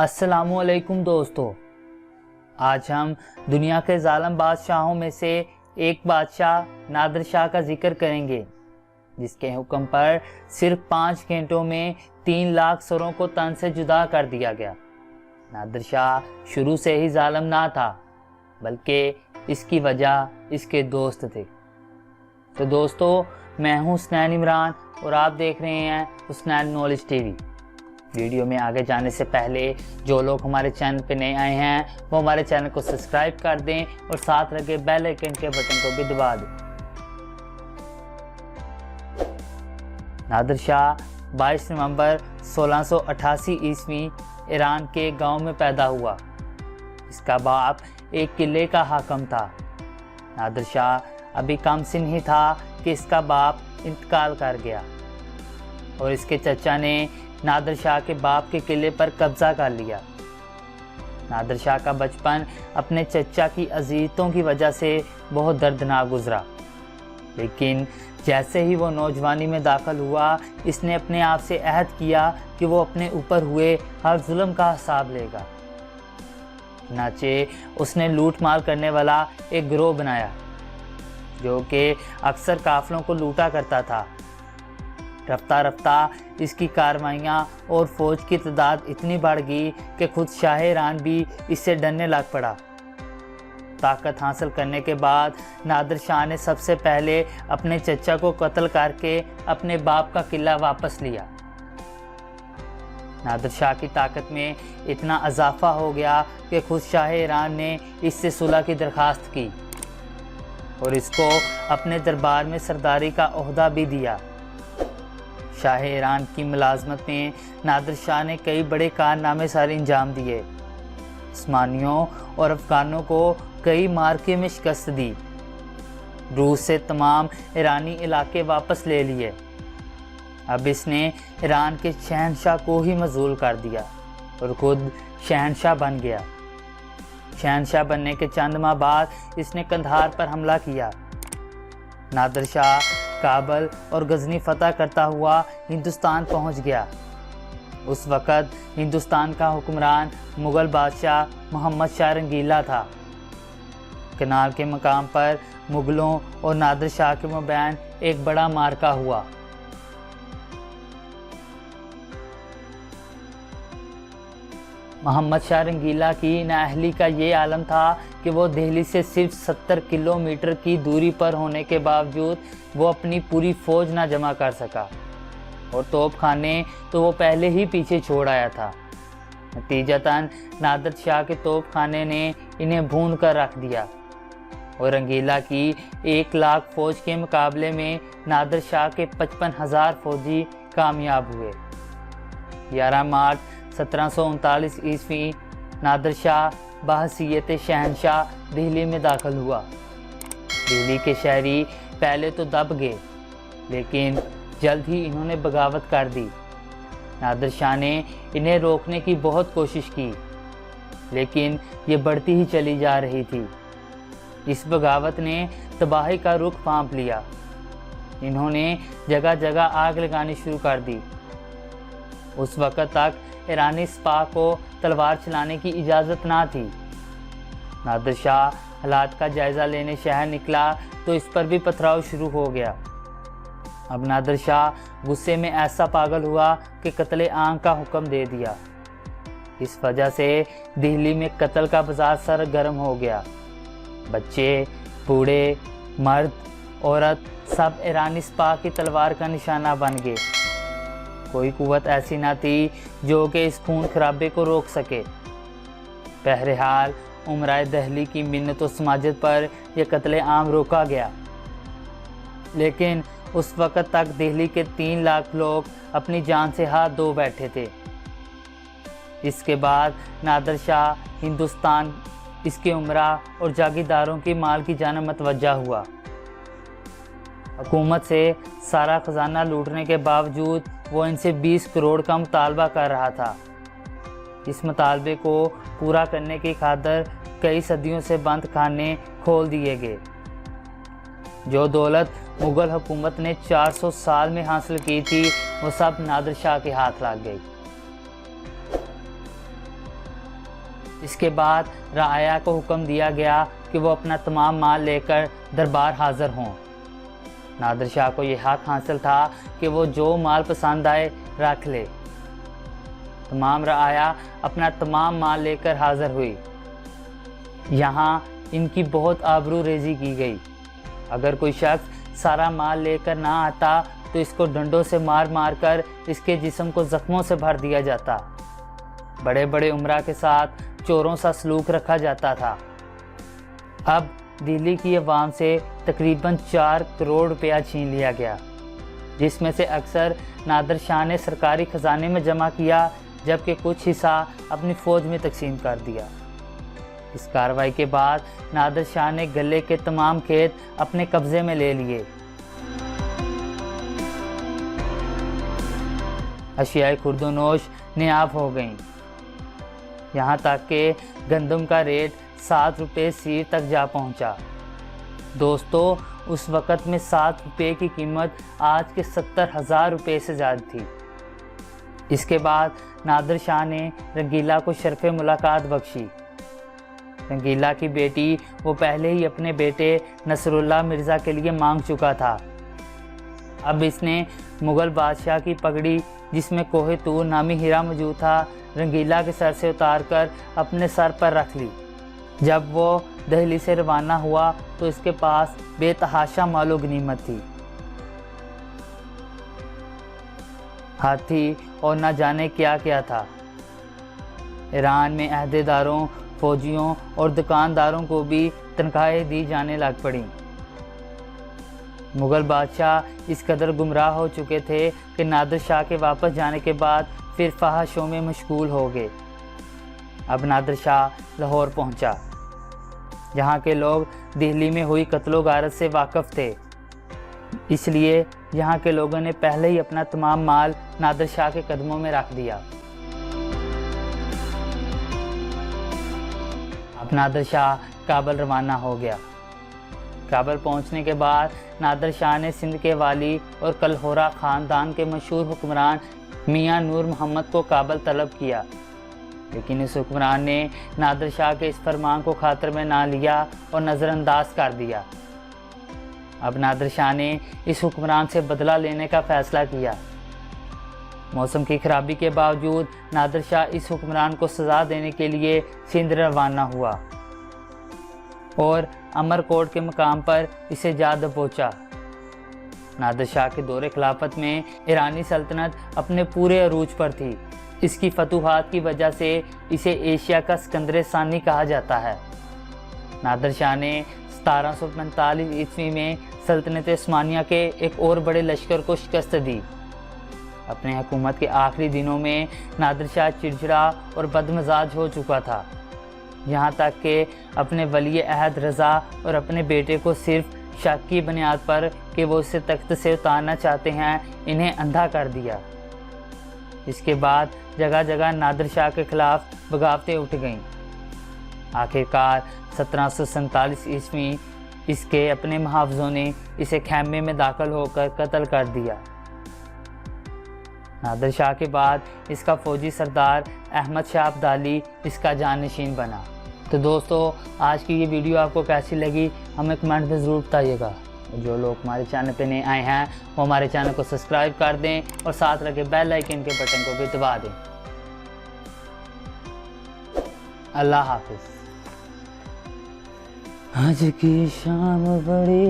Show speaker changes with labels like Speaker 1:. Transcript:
Speaker 1: अस्सलामुअलैकुम दोस्तों, आज हम दुनिया के जालिम बादशाहों में से एक बादशाह नादिर शाह का जिक्र करेंगे, जिसके हुक्म पर सिर्फ 5 घंटों में 3 लाख सरों को तन से जुदा कर दिया गया। नादिर शाह शुरू से ही जालिम ना था, बल्कि इसकी वजह इसके दोस्त थे। तो दोस्तों, मैं हूं हुसनैन इमरान और आप देख रहे हैं हुसनैन नॉलेज टीवी। वीडियो में आगे जाने से पहले जो लोग हमारे चैनल पे नए आए हैं वो हमारे चैनल को सब्सक्राइब कर दें और साथ लगे बेल आइकन के बटन को भी दबा दें। नादिर शाह 22 नवंबर 1688 ईस्वी ईरान के गांव में पैदा हुआ। इसका बाप एक किले का हाकम था। नादिर शाह अभी कम सिन ही था कि इसका बाप इंतकाल कर गया और इसके चचा ने नादिर शाह के बाप के किले पर कब्जा कर लिया। नादिर शाह का बचपन अपने चचा की अज़ियतों की वजह से बहुत दर्दनाक गुजरा, लेकिन जैसे ही वो नौजवानी में दाखिल हुआ, इसने अपने आप से अहद किया कि वो अपने ऊपर हुए हर जुल्म का हिसाब लेगा। चुनांचे उसने लूट मार करने वाला एक गिरोह बनाया, जो कि अक्सर काफिलों को लूटा करता था। रफ्ता रफ्ता इसकी कार्रवाइयाँ और फौज की तादाद इतनी बढ़ गई कि खुद शाह ईरान भी इससे डरने लग पड़ा। ताकत हासिल करने के बाद नादिर शाह ने सबसे पहले अपने चचा को कत्ल करके अपने बाप का किला वापस लिया। नादिर शाह की ताकत में इतना इजाफा हो गया कि खुद शाह ईरान ने इससे सुलह की दरख्वास्त की और इसको अपने दरबार में सरदारी का ओहदा भी दिया। शाह ईरान की मुलाजमत में नादिर शाह ने कई बड़े कारनामे सर अंजाम दिए। उस्मानियों और अफगानों को कई मार्के में शिकस्त दी। रूस से तमाम ईरानी इलाके वापस ले लिए। अब इसने ईरान के शहनशाह को ही मजबूर कर दिया और खुद शहनशाह बन गया। शहनशाह बनने के चंद माह बाद इसने कंधार पर हमला किया। नादिर शाह काबल और गजनी फतह करता हुआ हिंदुस्तान पहुंच गया। उस वक़्त हिंदुस्तान का हुक्मरान मुग़ल बादशाह मोहम्मद शाह रंगीला था। कनाल के मकाम पर मुग़लों और नादिर शाह के मबैन एक बड़ा मार्का हुआ। मोहम्मद शाह रंगीला की नाअहली का ये आलम था कि वो दिल्ली से सिर्फ 70 किलोमीटर की दूरी पर होने के बावजूद वो अपनी पूरी फौज ना जमा कर सका और तोपखाने तो वो पहले ही पीछे छोड़ आया था। नतीजतन नादिर शाह के तोपखाने ने इन्हें भून कर रख दिया और रंगीला की 1 लाख फौज के मुकाबले में नादिर शाह के 55,000 फौजी कामयाब हुए। 11 मार्च 1739 ईस्वी नादिर शाह बहसीयत शहनशाह दिल्ली में दाखिल हुआ। दिल्ली के शहरी पहले तो दब गए, लेकिन जल्द ही इन्होंने बगावत कर दी। नादिर शाह ने इन्हें रोकने की बहुत कोशिश की, लेकिन ये बढ़ती ही चली जा रही थी। इस बगावत ने तबाही का रुख पांप लिया। इन्होंने जगह जगह आग लगानी शुरू कर दी। उस वक़्त तक ईरानी सिपाह को तलवार चलाने की इजाज़त ना थी। नादिर शाह हालात का जायज़ा लेने शहर निकला तो इस पर भी पथराव शुरू हो गया। अब नादिर शाह गुस्से में ऐसा पागल हुआ कि कत्ले आम का हुक्म दे दिया। इस वजह से दिल्ली में कत्ल का बाजार सरगर्म हो गया। बच्चे, बूढ़े, मर्द, औरत सब ईरानी सिपाह की तलवार का निशाना बन गए। कोई कुव्वत ऐसी ना थी जो कि इस खून खराबे को रोक सके। बहरहाल उमराए दिल्ली की मिन्नत व समाजत पर यह कत्ले आम रोका गया, लेकिन उस वक़्त तक दिल्ली के 3 लाख लोग अपनी जान से हाथ धो बैठे थे। इसके बाद नादिर शाह हिंदुस्तान, इसके उमरा और जागीरदारों की माल की जानब मतवज्जा हुआ। हुकूमत से सारा खजाना लूटने के बावजूद वो इनसे 20 करोड़ का मुतालबा कर रहा था। इस मुतालबे को पूरा करने की खातिर कई सदियों से बंद खाने खोल दिए गए। जो दौलत मुग़ल हुकूमत ने 400 साल में हासिल की थी, वो सब नादिर शाह के हाथ लग गई। इसके बाद राया को हुक्म दिया गया कि वो अपना तमाम माल लेकर दरबार हाज़िर हों। नादिर शाह को यह हक हासिल था कि वो जो माल पसंद आए रख ले। तमाम राया अपना तमाम माल लेकर हाज़िर हुई। यहाँ इनकी बहुत आबरू रेजी की गई। अगर कोई शख्स सारा माल लेकर ना आता तो इसको डंडों से मार मार कर इसके जिस्म को ज़ख्मों से भर दिया जाता। बड़े बड़े उमरा के साथ चोरों सा सलूक रखा जाता था। अब दिल्ली की अवाम से तकरीबन 4 करोड़ रुपया छीन लिया गया, जिसमें से अक्सर नादिर शाह ने सरकारी ख़जाने में जमा किया, जबकि कुछ हिस्सा अपनी फ़ौज में तकसीम कर दिया। इस कार्रवाई के बाद नादिर शाह ने गले के तमाम खेत अपने कब्ज़े में ले लिए। अशियाए खुर्दोनोश नायाब हो गईं। यहाँ तक कि गंदम का रेट 7 रुपये सीर तक जा पहुँचा। दोस्तों, उस वक़्त में 7 रुपये की कीमत आज के 70,000 रुपये से ज़्यादा थी। इसके बाद नादिर शाह ने रंगीला को शर्फ़ मुलाकात बख्शी। रंगीला की बेटी वो पहले ही अपने बेटे नसरुल्लाह मिर्ज़ा के लिए मांग चुका था। अब इसने मुग़ल बादशाह की पगड़ी, जिसमें कोहे तूर नामी हीरा मौजूद था, रंगीला के सर से उतारकर अपने सर पर रख ली। जब वो दिल्ली से रवाना हुआ तो इसके पास बेतहाशा मालो गनीमत थी, हाथी और न जाने क्या क्या था। ईरान में अहदेदारों, फौजियों और दुकानदारों को भी तनख्वाहें दी जाने लग पड़ी। मुग़ल बादशाह इस कदर गुमराह हो चुके थे कि नादिर शाह के वापस जाने के बाद फिर फहाशों में मशगूल हो गए। अब नादिर शाह लाहौर पहुंचा। यहाँ के लोग दिल्ली में हुई कत्लो गारत से वाकिफ़ थे, इसलिए यहाँ के लोगों ने पहले ही अपना तमाम माल नादिर शाह के कदमों में रख दिया। अब नादिर शाह काबल रवाना हो गया। काबल पहुंचने के बाद नादिर शाह ने सिंध के वाली और कलहोरा ख़ानदान के मशहूर हुक्मरान मियाँ नूर मोहम्मद को काबल तलब किया, लेकिन इस हुक्मरान ने नादिर शाह के इस फरमान को खातिर में ना लिया और नज़रअंदाज कर दिया। अब नादिर शाह ने इस हुक्मरान से बदला लेने का फ़ैसला किया। मौसम की खराबी के बावजूद नादिर शाह इस हुक्मरान को सज़ा देने के लिए सिंध रवाना हुआ और अमरकोट के मकाम पर इसे जा दबोचा। नादिर शाह के दौरे खिलाफत में ईरानी सल्तनत अपने अरूज पर थी। इसकी फतूहात की वजह से इसे एशिया का सिकंदर सानी कहा जाता है। नादिर शाह ने 1745 ईस्वी में सल्तनत उस्मानिया के एक और बड़े लश्कर को शिकस्त दी। अपने हुकूमत के आखिरी दिनों में नादिर शाह चिड़चिड़ा और बदमिजाज हो चुका था, यहाँ तक कि अपने वली अहद रज़ा और अपने बेटे को सिर्फ शक की बुनियाद पर कि वो इसे तख्त से उतारना चाहते हैं, इन्हें अंधा कर दिया। इसके बाद जगह जगह नादिर शाह के खिलाफ बगावतें उठ गईं। आखिरकार 1747 ईस्वी इसके अपने मुहाफ़िज़ों ने इसे खैमे में दाखिल होकर कत्ल कर दिया। नादिर शाह के बाद इसका फ़ौजी सरदार अहमद शाह अब्दाली इसका जानशीन बना। तो दोस्तों, आज की ये वीडियो आपको कैसी लगी हमें कमेंट में ज़रूर बताइएगा। जो लोग हमारे चैनल पे नए आए हैं वो हमारे चैनल को सब्सक्राइब कर दें और साथ लगे बेल आइकन के बटन को भी दबा दें। अल्लाह हाफिज़। आज की शाम बड़ी